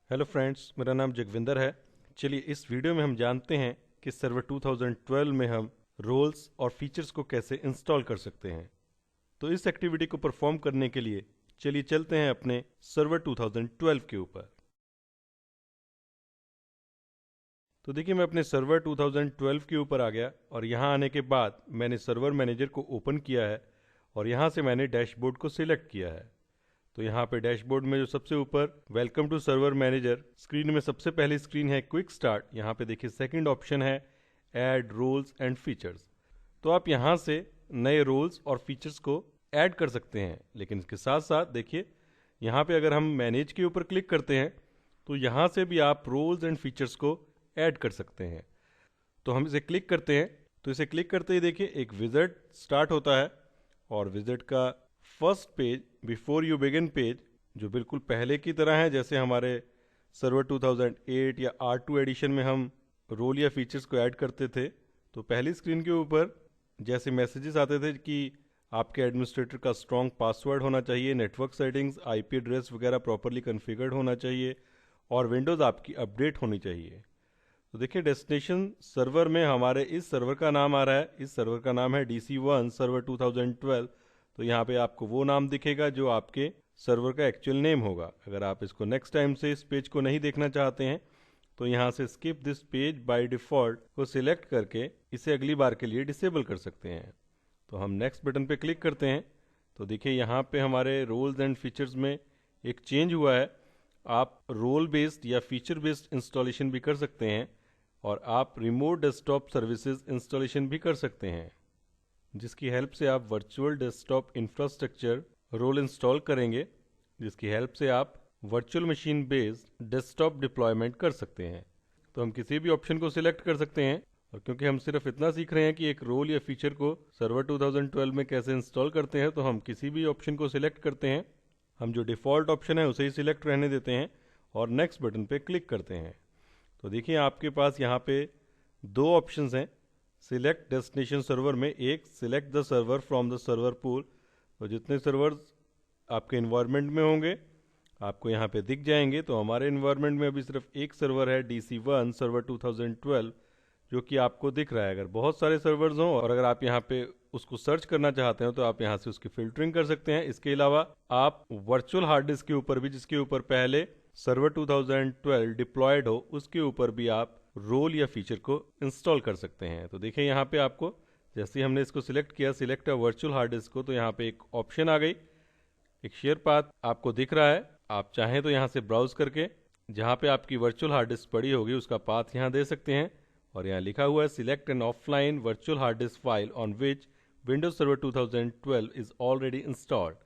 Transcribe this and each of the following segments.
Hello friends, मेरा नाम जगविंदर है। चलिए इस वीडियो में हम जानते हैं कि सर्वर 2012 में हम रोल्स और फीचर्स को कैसे इंस्टॉल कर सकते हैं। तो इस एक्टिविटी को परफॉर्म करने के लिए चलिए चलते हैं अपने सर्वर 2012 के ऊपर। तो देखिए मैं अपने सर्वर 2012 के ऊपर आ गया और यहाँ आने के बाद मैंने सर्वर मैनेजर को ओपन किया है और यहाँ से मैंने डैशबोर्ड को सिलेक्ट किया है। तो यहाँ पे डैशबोर्ड में जो सबसे ऊपर welcome to server manager screen में सबसे पहली स्क्रीन है क्विक स्टार्ट। यहाँ पे देखिए सेकंड ऑप्शन है ऐड रोल्स एंड फीचर्स। तो आप यहाँ से नए रोल्स और फीचर्स को ऐड कर सकते हैं, लेकिन इसके साथ साथ देखिए यहाँ पे अगर हम मैनेज के ऊपर क्लिक करते हैं तो यहाँ से भी आप रोल्स एंड फीचर्स को ऐड कर सकते हैं। तो हम इसे क्लिक करते हैं, तो इसे क्लिक करते ही देखिए एक विजिट स्टार्ट होता है और विजिट का first page before you begin page जो बिल्कुल पहले की तरह है, जैसे हमारे सर्वर 2008 या R2 एडिशन में हम रोल या फीचर्स को ऐड करते थे। तो पहली स्क्रीन के ऊपर जैसे मैसेजेस आते थे कि आपके एडमिनिस्ट्रेटर का स्ट्रॉन्ग पासवर्ड होना चाहिए, नेटवर्क सेटिंग्स, IP एड्रेस वगैरह प्रॉपरली कॉन्फ़िगर्ड होना चाहिए और विंडोज़ आपकी अपडेट होनी चाहिए। तो देखिए डेस्टिनेशन सर्वर में हमारे इस सर्वर का नाम आ रहा है, इस सर्वर का नाम है DC1 सर्वर 2012। तो यहाँ पे आपको वो नाम दिखेगा जो आपके सर्वर का एक्चुअल नेम होगा। अगर आप इसको नेक्स्ट टाइम से इस पेज को नहीं देखना चाहते हैं तो यहाँ से skip this page by default को सिलेक्ट करके इसे अगली बार के लिए डिसेबल कर सकते हैं। तो हम नेक्स्ट बटन पे क्लिक करते हैं तो देखिए यहाँ पे हमारे रोल्स एंड फीचर्स में एक चेंज हुआ है। आप रोल बेस्ड या फीचर बेस्ड इंस्टॉलेशन भी कर सकते हैं और आप रिमोट डेस्कटॉप सर्विसेज इंस्टॉलेशन भी कर सकते हैं, जिसकी हेल्प से आप virtual desktop infrastructure role install करेंगे, जिसकी हेल्प से आप virtual machine based desktop deployment कर सकते हैं। तो हम किसी भी ऑप्शन को सिलेक्ट कर सकते हैं और क्योंकि हम सिर्फ इतना सीख रहे हैं कि एक रोल या फीचर को सर्वर 2012 में कैसे इंस्टॉल करते हैं, तो हम किसी भी ऑप्शन को सिलेक्ट करते हैं। हम जो डिफ़ॉल्ट ऑप्शन है उसे ही सिलेक्ट रहने देते हैं और नेक्स्ट बटन पे क्लिक करते हैं। तो देखिए आपके पास यहाँ पे दो ऑप्शंस हैं सिलेक्ट डेस्टिनेशन सर्वर में। एक select the server from the server pool. तो जितने सर्वर्स आपके इन्वायरमेंट में होंगे आपको यहाँ पे दिख जाएंगे। तो हमारे इन्वायरमेंट में अभी सिर्फ एक सर्वर है DC1 सर्वर 2012 जो कि आपको दिख रहा है। अगर बहुत सारे सर्वर्स हों और अगर आप यहाँ पे उसको सर्च करना चाहते हो तो आप यहाँ से उसकी फिल्टरिंग कर सकते हैं। इसके अलावा आप वर्चुअल हार्ड डिस्क के ऊपर भी, जिसके ऊपर पहले सर्वर 2012 डिप्लॉयड हो, उसके ऊपर भी आप रोल या फीचर को इंस्टॉल कर सकते हैं। तो देखिए यहाँ पे आपको जैसे ही हमने इसको सिलेक्ट किया select a virtual hard disc को, तो यहाँ पे एक ऑप्शन आ गई, एक शेयर पाथ आपको दिख रहा है। आप चाहें तो यहाँ से ब्राउज करके जहाँ पे आपकी वर्चुअल हार्ड डिस्क पड़ी होगी उसका पाथ यहाँ दे सकते हैं और यहाँ लिखा हुआ है select an offline virtual hard disk file on which Windows server 2012 is already installed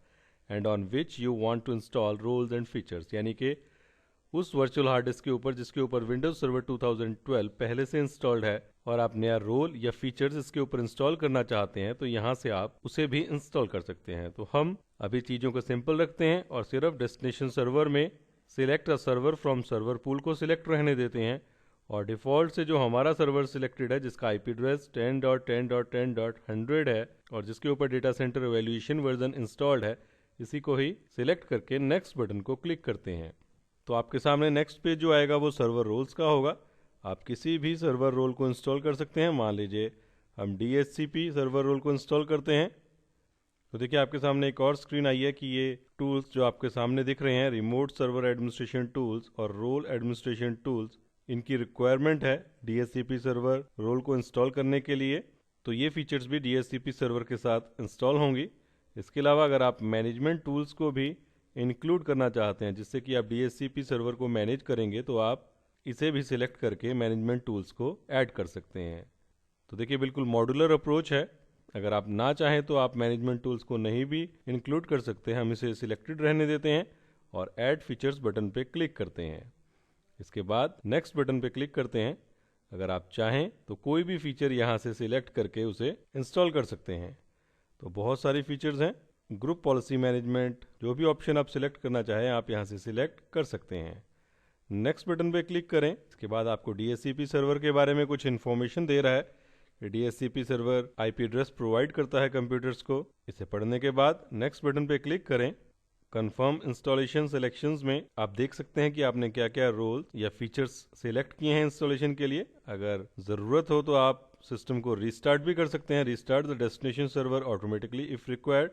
and on which you want to install roles and features. यानी कि उस वर्चुअल हार्ड डिस्क के ऊपर जिसके ऊपर विंडोज सर्वर 2012 पहले से इंस्टॉल्ड है और आप नया रोल या फीचर्स इसके ऊपर इंस्टॉल करना चाहते हैं तो यहाँ से आप उसे भी इंस्टॉल कर सकते हैं। तो हम अभी चीज़ों को सिंपल रखते हैं और सिर्फ डेस्टिनेशन सर्वर में select a server from server pool को सिलेक्ट रहने देते हैं और डिफ़ॉल्ट से जो हमारा सर्वर सिलेक्टेड है जिसका IP एड्रेस 10.10.10.100 है और जिसके ऊपर data centre evaluation version installed है, इसी को ही सिलेक्ट करके नेक्स्ट बटन को क्लिक करते हैं। तो आपके सामने नेक्स्ट पेज जो आएगा वो सर्वर रोल्स का होगा। आप किसी भी सर्वर रोल को इंस्टॉल कर सकते हैं। मान लीजिए हम DHCP सर्वर रोल को इंस्टॉल करते हैं तो देखिए आपके सामने एक और स्क्रीन आई है कि ये टूल्स जो आपके सामने दिख रहे हैं रिमोट सर्वर एडमिनिस्ट्रेशन टूल्स और रोल एडमिनिस्ट्रेशन टूल्स, इनकी रिक्वायरमेंट है DHCP सर्वर रोल को इंस्टॉल करने के लिए। तो ये फीचर्स भी DHCP सर्वर के साथ इंस्टॉल होंगी। इसके अलावा अगर आप मैनेजमेंट टूल्स को भी इंक्लूड करना चाहते हैं जिससे कि आप DHCP सर्वर को मैनेज करेंगे तो आप इसे भी सिलेक्ट करके मैनेजमेंट टूल्स को ऐड कर सकते हैं। तो देखिए बिल्कुल मॉड्यूलर अप्रोच है। अगर आप ना चाहें तो आप मैनेजमेंट टूल्स को नहीं भी इंक्लूड कर सकते हैं। हम इसे सिलेक्टेड रहने देते हैं और ऐड फीचर्स बटन पे क्लिक करते हैं। इसके बाद नेक्स्ट बटन पे क्लिक करते हैं। अगर आप चाहें तो कोई भी फीचर यहाँ से सिलेक्ट करके उसे इंस्टॉल कर सकते हैं। तो बहुत सारी फीचर्स हैं। ग्रुप पॉलिसी मैनेजमेंट, जो भी ऑप्शन आप सिलेक्ट करना चाहें आप यहाँ से सिलेक्ट कर सकते हैं। नेक्स्ट बटन पे क्लिक करें। इसके बाद आपको DHCP सर्वर के बारे में कुछ इन्फॉर्मेशन दे रहा है कि DHCP server IP address provide करता है कंप्यूटर्स को। इसे पढ़ने के बाद नेक्स्ट बटन पे क्लिक करें। कंफर्म इंस्टॉलेशन सिलेक्शंस में आप देख सकते हैं कि आपने क्या क्या रोल या फीचर्स सिलेक्ट किए हैं इंस्टॉलेशन के लिए। अगर ज़रूरत हो तो आप सिस्टम को रीस्टार्ट भी कर सकते हैं, restart the destination server automatically if required.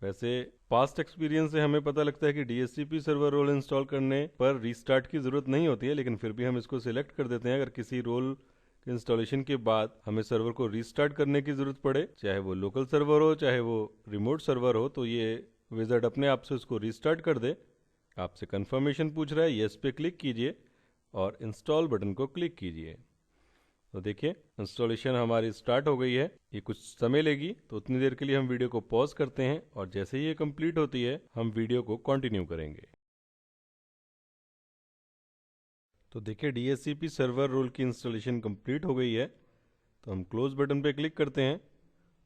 वैसे पास्ट एक्सपीरियंस से हमें पता लगता है कि DHCP सर्वर रोल इंस्टॉल करने पर रीस्टार्ट की ज़रूरत नहीं होती है, लेकिन फिर भी हम इसको सिलेक्ट कर देते हैं। अगर किसी रोल इंस्टॉलेशन के बाद हमें सर्वर को रीस्टार्ट करने की ज़रूरत पड़े, चाहे वो लोकल सर्वर हो चाहे वो रिमोट सर्वर हो, तो ये विज़ार्ड अपने आप से उसको रीस्टार्ट कर दे। आपसे कंफर्मेशन पूछ रहा है, येस पे क्लिक कीजिए और इंस्टॉल बटन को क्लिक कीजिए। तो देखिए इंस्टॉलेशन हमारी स्टार्ट हो गई है। ये कुछ समय लेगी, तो उतनी देर के लिए हम वीडियो को पॉज करते हैं और जैसे ही ये कंप्लीट होती है हम वीडियो को कंटिन्यू करेंगे। तो देखिए DHCP सर्वर रोल की इंस्टॉलेशन कंप्लीट हो गई है। तो हम क्लोज बटन पे क्लिक करते हैं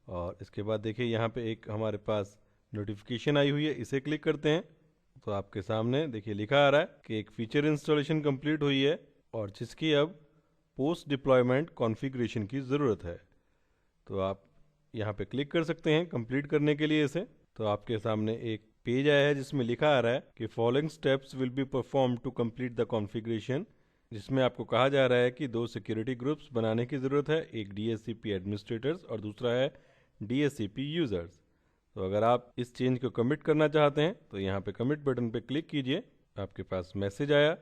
और इसके बाद देखिए यहाँ पे एक हमारे पास नोटिफिकेशन आई हुई है, इसे क्लिक करते हैं। तो आपके सामने देखिए लिखा आ रहा है कि एक फीचर इंस्टॉलेशन कंप्लीट हुई है और जिसकी अब पोस्ट डिप्लॉयमेंट कॉन्फ़िगरेशन की ज़रूरत है। तो आप यहाँ पे क्लिक कर सकते हैं कंप्लीट करने के लिए इसे। तो आपके सामने एक पेज आया है जिसमें लिखा आ रहा है कि following steps will be perform to complete the configuration, जिसमें आपको कहा जा रहा है कि 2 सिक्योरिटी ग्रुप्स बनाने की ज़रूरत है, एक DHCP एडमिनिस्ट्रेटर्स और दूसरा है DHCP यूज़र्स। तो अगर आप इस चेंज को कमिट करना चाहते हैं तो यहाँ पे कमिट बटन पे क्लिक कीजिए। आपके पास मैसेज आया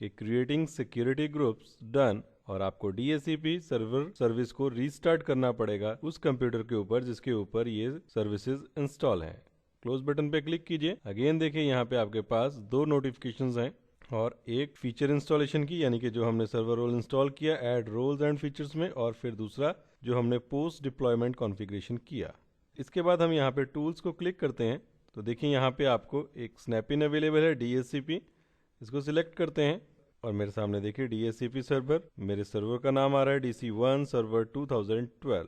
कि क्रिएटिंग सिक्योरिटी ग्रुप्स डन, और आपको DHCP सर्वर सर्विस को रीस्टार्ट करना पड़ेगा उस कंप्यूटर के ऊपर जिसके ऊपर ये सर्विसेज इंस्टॉल हैं। क्लोज बटन पे क्लिक कीजिए। अगेन देखिए यहाँ पे आपके पास 2 नोटिफिकेशंस हैं और एक फीचर इंस्टॉलेशन की, यानी कि जो हमने सर्वर रोल इंस्टॉल किया ऐड रोल्स एंड फीचर्स में, और फिर दूसरा जो हमने पोस्ट डिप्लॉयमेंट कॉन्फ़िगरेशन किया। इसके बाद हम यहाँ पे टूल्स को क्लिक करते हैं। तो देखिए यहाँ पे आपको एक स्नैप-इन अवेलेबल है DHCP, इसको सिलेक्ट करते हैं और मेरे सामने देखिए DHCP सर्वर, मेरे सर्वर का नाम आ रहा है DC1 सर्वर 2012।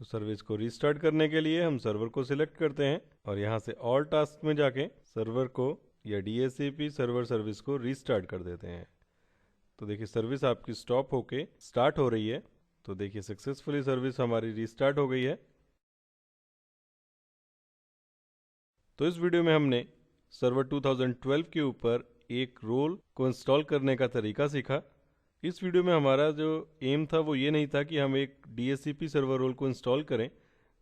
तो सर्विस को रीस्टार्ट करने के लिए हम सर्वर को सिलेक्ट करते हैं और यहाँ से ऑल टास्क में जाके सर्वर को या DHCP सर्वर सर्विस को रीस्टार्ट कर देते हैं। तो देखिए सर्विस आपकी स्टॉप होके स्टार्ट हो रही है। तो देखिए सक्सेसफुली सर्विस हमारी रीस्टार्ट हो गई है। तो इस वीडियो में हमने सर्वर 2012 के ऊपर एक रोल को इंस्टॉल करने का तरीका सीखा। इस वीडियो में हमारा जो एम था वो ये नहीं था कि हम एक DHCP सर्वर रोल को इंस्टॉल करें,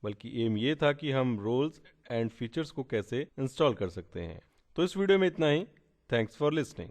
बल्कि एम ये था कि हम रोल्स एंड फीचर्स को कैसे इंस्टॉल कर सकते हैं। तो इस वीडियो में इतना ही। Thanks for listening.